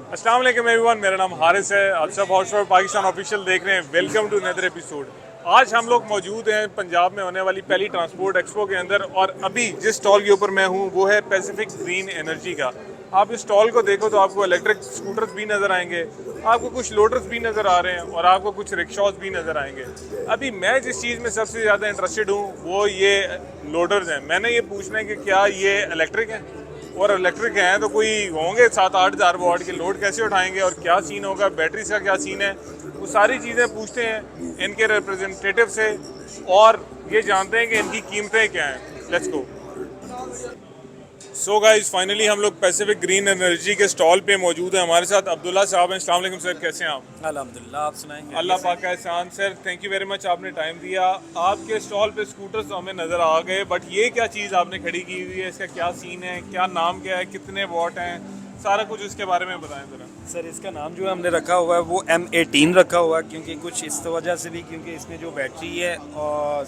अस्सलाम वालेकुम एवरीवन, मेरा नाम हारिस है। आप सब हॉटस्टार पाकिस्तान ऑफिशियल देख रहे हैं। Welcome to another episode. आज हम लोग मौजूद हैं पंजाब में होने वाली पहली ट्रांसपोर्ट एक्सपो के अंदर, और अभी जिस स्टॉल के ऊपर मैं हूँ वो है पैसिफिक ग्रीन एनर्जी का। आप इस स्टॉल को देखो तो आपको इलेक्ट्रिक स्कूटर्स भी नज़र आएंगे, आपको कुछ लोडर्स भी नज़र आ रहे हैं और आपको कुछ रिक्शाज भी नज़र आएंगे। अभी मैं जिस चीज़ में सबसे ज़्यादा इंटरेस्टेड हूँ वो ये लोडर्स हैं। मैंने ये पूछना है कि क्या ये इलेक्ट्रिक हैं, और इलेक्ट्रिक हैं तो कोई होंगे 7-8 हज़ार वाट के, लोड कैसे उठाएंगे और क्या सीन होगा, बैटरी का क्या सीन है, वो सारी चीज़ें पूछते हैं इनके रिप्रेजेंटेटिव से और ये जानते हैं कि इनकी कीमतें क्या हैं। Let's go. So guys, finally हम लोग पैसिफिक ग्रीन एनर्जी के स्टॉल पे मौजूद हैं। हमारे साथ अब्दुल्ला साहब हैं। अस्सलाम वालेकुम सर, कैसे हैं आप? अल्हम्दुलिल्लाह, आप सुनाएंगे? अल्लाह पाक का एहसान। Sir thank you very much, आपने टाइम दिया। आपके स्टॉल पे स्कूटर्स तो हमें नज़र आ गए, बट ये क्या चीज़ आपने खड़ी की हुई है, इसका क्या सीन है, क्या नाम क्या है, कितने वॉट हैं, सारा कुछ इसके बारे में बताएं ज़रा। सर, इसका नाम जो है हमने रखा हुआ है वो M18 रखा हुआ है, क्योंकि कुछ इस वजह से भी, क्योंकि इसमें जो बैटरी है और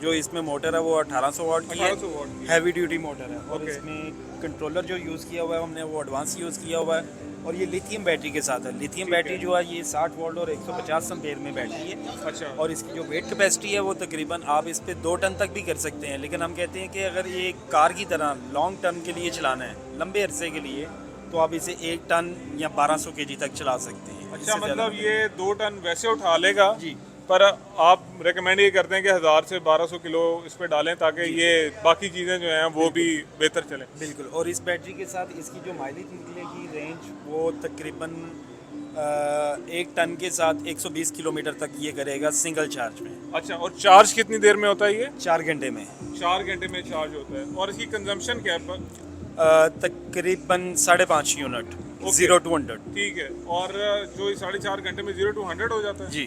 जो इसमें मोटर है वो 1800 वाट की है, 1800 वाट की। हैवी ड्यूटी मोटर है। और Okay. इसमें कंट्रोलर जो यूज़ किया हुआ है हमने वो एडवांस यूज़ किया हुआ है, और ये लिथियम बैटरी के साथ है। लिथियम ठीक बैटरी है। जो है ये 60 वोल्ट और 150 एम्पेयर में बैटरी है। अच्छा। और इसकी जो वेट कैपेसिटी है वो तकरीबन आप इस पे 2 टन तक भी कर सकते हैं, लेकिन हम कहते हैं कि अगर ये कार की तरह लॉन्ग टर्म के लिए चलाना है, लंबे अरसे के लिए, तो आप इसे 1 टन या 1200 केजी तक चला सकते हैं। अच्छा, इससे ज़्यादा मतलब ये 2 टन वैसे उठा लेगा जी। पर आप रेकमेंड ये करते हैं कि 1000 से 1200 किलो इस पे डालें ताकि ये बाकी चीज़ें जो हैं वो भी बेहतर चलें। बिल्कुल। और इस बैटरी के साथ इसकी जो माइलेज निकलेगी रेंज वो तकरीबन 1 टन के साथ 120 किलोमीटर तक ये करेगा सिंगल चार्ज में। अच्छा, और चार्ज कितनी देर में होता है ये? 4 घंटे में। 4 घंटे में चार्ज होता है। और इसकी कंजम्पशन क्या है? तकरीबन 5.5 यूनिट, Okay. 0 to 100। ठीक है। और जो 4.5 घंटे में 0 to 100 हो जाता है? जी।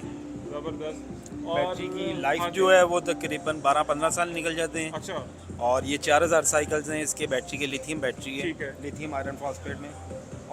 ज़बरदस्त। और बैटरी की लाइफ हाँ जो जी। है वो तकरीबन 12-15 साल निकल जाते हैं। अच्छा। और ये 4000 साइकिल्स हैं इसके बैटरी के। लिथियम बैटरी है, ठीक है। लिथियम आयरन फॉस्फेट में।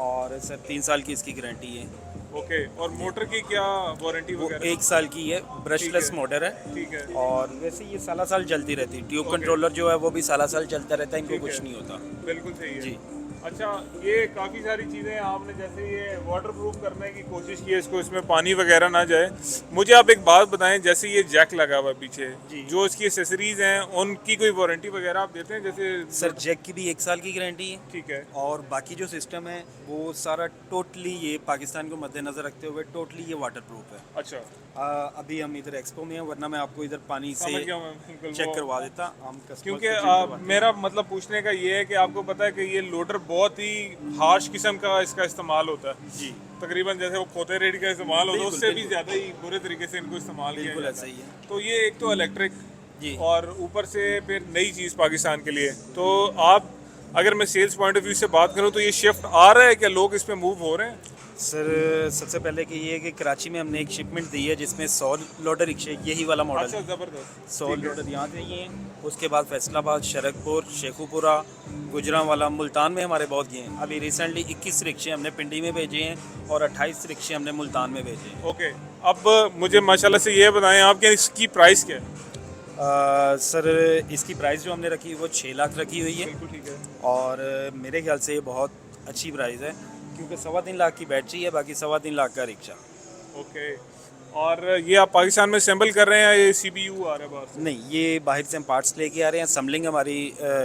और सर 3 साल की इसकी गारंटी है। ओके। और मोटर की क्या वारंटी वो वगैरह? 1 साल की है, ब्रशलेस है। मोटर है। ठीक है। और वैसे ये साला साल चलती रहती है। Tube Okay. कंट्रोलर जो है वो भी साला साल चलता रहता है, इनको ठीक कुछ है। नहीं होता। बिल्कुल सही है जी। अच्छा, ये काफ़ी सारी चीज़ें आपने, जैसे ये वाटर प्रूफ करने की कोशिश की है, इसको इसमें पानी वगैरह ना जाए। मुझे आप एक बात बताएं, जैसे ये जैक लगा हुआ है पीछे, जी। जो इसकी एसेसरीज हैं उनकी कोई वारंटी वगैरह आप देते हैं? जैसे सर जैक की भी 1 साल की गारंटी है। ठीक है। और बाकी जो सिस्टम है वो सारा टोटली ये पाकिस्तान को मद्देनज़र रखते हुए टोटली ये वाटर प्रूफ है। अच्छा, अभी हम इधर एक्सपो में हैं, वरना मैं आपको इधर पानी से समझ गया मैं बिल्कुल। चेक वो- करवा देता। हम customers क्योंकि को check करवाते हैं। मेरा मतलब पूछने का ये है कि आपको पता है कि ये लोडर बहुत ही हार्श किस्म का इसका इस्तेमाल होता है। जी तकरीबन जैसे वो खोते रेडी का इस्तेमाल होता है, बिल्कुल, उससे भी बिल्कुल। ज़्यादा ही बुरे तरीके से इनको इस्तेमाल किया बिल्कुल जाता ऐसा है। ही है। तो ये एक तो इलेक्ट्रिक, जी। और ऊपर से फिर नई चीज़ पाकिस्तान के लिए। तो आप, अगर मैं सेल्स पॉइंट ऑफ व्यू से बात करूं तो ये शिफ्ट आ रहा है, क्या लोग इस पे मूव हो रहे हैं? सर सबसे पहले कि ये है कि कराची में हमने एक शिपमेंट दी है जिसमें 100 लोडर रिक्शे, यही वाला मॉडल अच्छा, है। ज़बरदस्त। 100 ठीक है। लोडर यहाँ चाहिए हैं। उसके बाद फैसलाबाद, शरकपुर, शेखुपुरा, गुजरांवाला, मुल्तान में हमारे बहुत गए हैं। अभी रिसेंटली 21 रिक्शे हमने पिंडी में भेजे हैं और 28 रिक्शे हमने मुल्तान में भेजे हैं। ओके। अब मुझे माशाल्लाह से ये बताएं आप कि इसकी प्राइस क्या है? सर इसकी प्राइस जो हमने रखी है वो 6 लाख रखी हुई है। बिल्कुल ठीक है। और मेरे ख्याल से ये बहुत अच्छी प्राइस है, क्योंकि 3.25 लाख की बैटरी है, बाकी 3.25 लाख का रिक्शा। ओके। और ये आप पाकिस्तान में असेंबल कर रहे हैं, ये सीबीयू आ रहा है बाहर से? नहीं, ये बाहर से हम पार्ट्स लेके आ रहे हैं। असम्बलिंग हमारी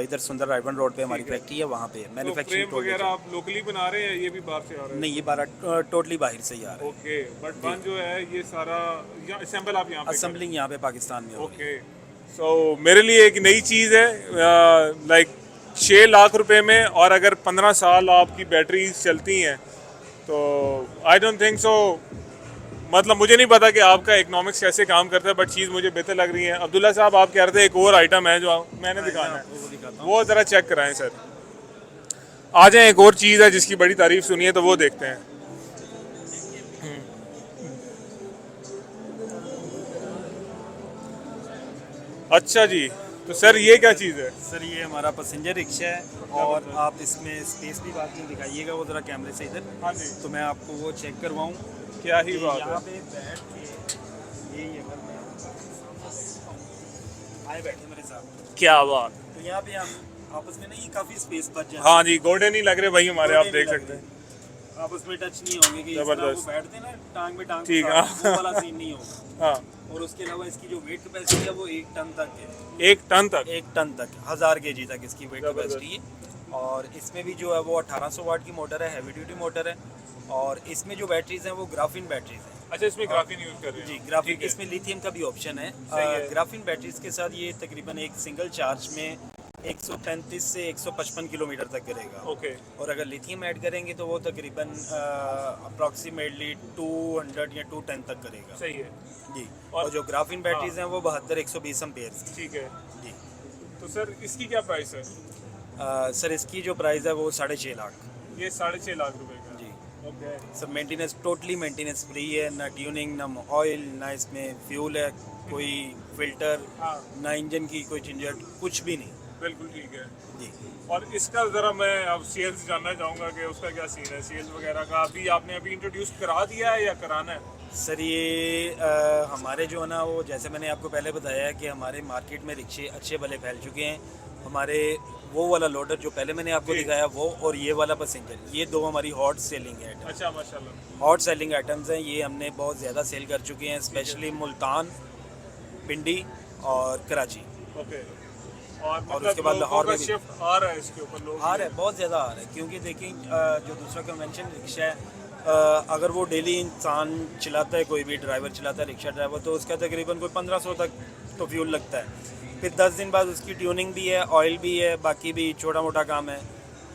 इधर सुंदर रायवन रोड पे हमारी ठीक है। फैक्ट्री है, वहाँ पे तो मैन्युफैक्चरिंग फ्रेम वगैरह आप लोकली बना रहे हैं, ये भी बाहर से आ रहा है? नहीं, ये 12 टोटली बाहर से ही आ रहा है। ओके। बट वन जो है ये सारा असेंबल आप यहाँ पे कर असम्बलिंग यहाँ पे पाकिस्तान में रहे हैं? हो रही है। ओके। सो मेरे लिए एक नई चीज़ है, लाइक 6 लाख रुपए में, और अगर 15 साल आपकी बैटरी चलती हैं तो आई डोंट थिंक सो, मतलब मुझे नहीं पता कि आपका इकोनॉमिक्स कैसे काम करता है, बट चीज़ मुझे बेहतर लग रही है। अब्दुल्ला साहब, आप कह रहे थे एक और आइटम है जो मैंने दिखाना है, आपको वो दिखाता हूँ। वो ज़रा चेक कराएं सर। आ जाए, एक और चीज़ है जिसकी बड़ी तारीफ सुनी है, तो वो देखते हैं। अच्छा जी, तो सर ये क्या चीज़ है? सर ये हमारा पैसेंजर रिक्शा है, और आप इसमें स्पेस भी बाद में दिखाइएगा वो ज़रा कैमरे से इधर, हाँ जी। तो मैं आपको वो चेक करवाऊँ। क्या ही बात यहाँ है। पे बैठ के ये अगर मैं आए बैठे मेरे साथ, क्या बात। तो यहाँ पे हम आपस में ना ये काफ़ी स्पेस बच जाए। हाँ जी, गोल्डन ही लग रहे भाई हमारे, आप देख सकते हैं। आप उसमें टच नहीं होंगे कि इस तरह वो जबरदस्त। बैठते हैं ना टांग में टांग ठीक फंसा है। के, वो वाला सीन नहीं होगा। हाँ, और उसके अलावा इसकी जो वेट कैपेसिटी है वो 1 टन तक है। 1 टन तक। 1 टन तक 1000 केजी तक इसकी वेट जबरदस्त। कैपेसिटी है। और इसमें भी जो है वो 1800 वाट की मोटर है, हैवी ड्यूटी मोटर है। और इसमें जो बैटरीज हैं वो ग्राफीन बैटरीज हैं। अच्छा, इसमें ग्राफीन यूज कर रहे हैं? जी, ग्राफीन, ठीक है। इसमें लिथियम का भी ऑप्शन है। सही है। ग्राफीन बैटरीज के साथ ये तकरीबन एक सिंगल चार्ज में 135 से 155 किलोमीटर तक करेगा। ओके। और अगर लिथियम ऐड करेंगे तो वो तकरीबन अप्रॉक्सीमेटली 200 या 210 तक करेगा। सही है। जी। और- और जो ग्राफीन बैटरीज हैं वो 72 120 एम्पेयर ठीक है। जी। तो सर इसकी क्या प्राइस है? सर इसकी जो प्राइस है वो 6.5 लाख। ये 6.5 लाख रुपए का। जी। ओके। सब मेंटेनेंस टोटली मेंटेनेंस फ्री है, ना ट्यूनिंग, ना ऑयल, ना इसमें फ्यूल है, कोई फिल्टर, हाँ, ना इंजन की कोई झंझट, कुछ भी नहीं। बिल्कुल ठीक है। जी। और इसका ज़रा मैं अब सेल्स जानना चाहूँगा कि उसका क्या सीन है, सेल्स वगैरह का। आपने अभी इंट्रोड्यूस करा दिया है या कराना है? सर ये हमारे जो है ना वो जैसे मैंने आपको पहले बताया है कि हमारे मार्केट में रिक्शे अच्छे भले फैल चुके हैं। हमारे वो वाला लोडर जो पहले मैंने आपको जी। दिखाया वो, और ये वाला पैसेंजर, ये दो हमारी हॉट सेलिंग है। अच्छा, माशाल्लाह। हॉट सेलिंग आइटम्स हैं, ये हमने बहुत ज़्यादा सेल कर चुके हैं, स्पेशली मुल्तान, पिंडी और कराची। ओके। और मतलब उसके बाद लोगों लाहौर का में भी। शिफ्ट आ रहा है इसके ऊपर, लोग आ रहा है, बहुत ज़्यादा आ रहा है। क्योंकि देखिए जो दूसरा कन्वेंशन रिक्शा है, अगर वो डेली इंसान चलाता है, कोई भी ड्राइवर चलाता है, रिक्शा ड्राइवर, तो उसका तकरीबन कोई 1500 तक तो फ्यूल लगता है। फिर 10 दिन बाद उसकी ट्यूनिंग भी है, ऑयल भी है, बाकी भी छोटा मोटा काम है।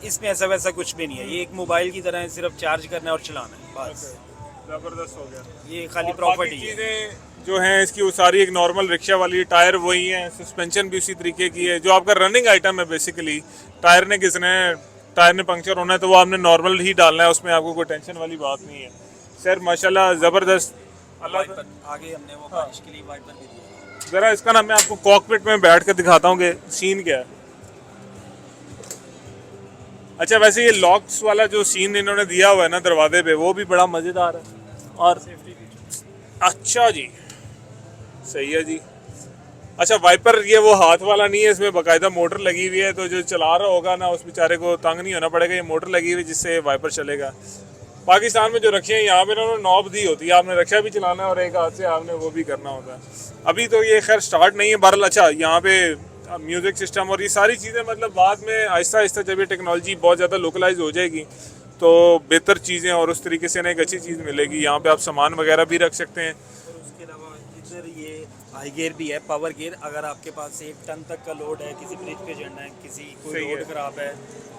इसमें ऐसा वैसा कुछ भी नहीं है, ये एक मोबाइल की तरह है, सिर्फ चार्ज करना है और चलाना है बस। ज़बरदस्त हो गया। ये खाली और प्रॉपर्टी बाकी है। चीज़ें जो हैं इसकी वो सारी एक नॉर्मल रिक्शा वाली, टायर वही हैं, सस्पेंशन भी उसी तरीके की है। जो आपका रनिंग आइटम है बेसिकली, टायर ने पंक्चर होना है तो वो आपने नॉर्मल ही डालना है, उसमें आपको कोई टेंशन वाली बात नहीं है। सर माशाल्लाह ज़बरदस्त। अल्लाह। वाइपर आगे हमने वो बारिश के लिए वाइपर भी दिया। ज़रा इसका ना मैं आपको कॉकपिट में बैठ कर दिखाता हूँ कि सीन क्या है। अच्छा, वैसे ये लॉक्स वाला जो सीन इन्होंने दिया हुआ है ना दरवाजे पे, वो भी बड़ा मज़ेदार है। और अच्छा जी, सही है जी। अच्छा, वाइपर ये वो हाथ वाला नहीं है, इसमें बाकायदा मोटर लगी हुई है, तो जो चला रहा होगा ना उस बेचारे को तंग नहीं होना पड़ेगा। ये मोटर लगी हुई है जिससे वाइपर चलेगा। पाकिस्तान में जो रखे हैं यहाँ पे ना नॉब दी होती है, आपने रक्षा भी चलाना है और एक हाथ से आपने वो भी करना होता है। अभी तो ये खैर स्टार्ट नहीं है बहरहाल। अच्छा, यहाँ पे म्यूज़िक सिस्टम और ये सारी चीज़ें मतलब बाद में आहिस्ता आहिस्ता जब ये टेक्नोलॉजी बहुत ज़्यादा लोकलाइज हो जाएगी तो बेहतर चीज़ें और उस तरीके से ना एक अच्छी चीज़ मिलेगी। यहाँ पे आप सामान वगैरह भी रख सकते हैं। और उसके अलावा इधर ये हाई गियर भी है, पावर गियर। अगर आपके पास 1 टन तक का लोड है, किसी ब्रिज पे चढ़ना है, किसी कोई सही है। रोड खराब है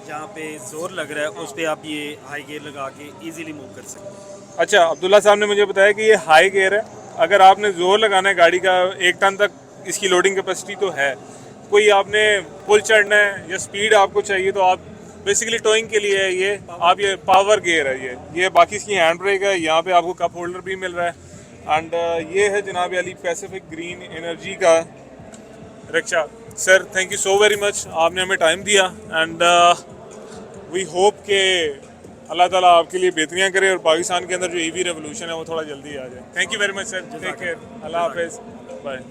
जहाँ पे जोर लग रहा है, उस पे आप ये हाई गियर लगा के इजीली मूव कर सकते हैं। अच्छा, अब्दुल्ला साहब ने मुझे बताया कि ये हाई गियर है। अगर आपने जोर लगाना है गाड़ी का, 1 टन तक इसकी लोडिंग कैपेसिटी तो है, कोई आपने पुल चढ़ना है या स्पीड आपको चाहिए तो आप बेसिकली टोइंग के लिए है ये आप ये पावर गियर है। ये बाकी इसकी हैंड ब्रेक है। यहाँ पे आपको कप होल्डर भी मिल रहा है। एंड ये है जनाब अली पैसिफिक ग्रीन एनर्जी का rickshaw. Sir thank you so very much, आपने हमें टाइम दिया। एंड वी होप के अल्लाह ताला आपके लिए बेहतरियाँ करे और पाकिस्तान के अंदर जो ईवी रेवोल्यूशन है वो थोड़ा जल्दी आ जाए। Thank you very much sir, take care, अल्लाह हाफिज़, बाय।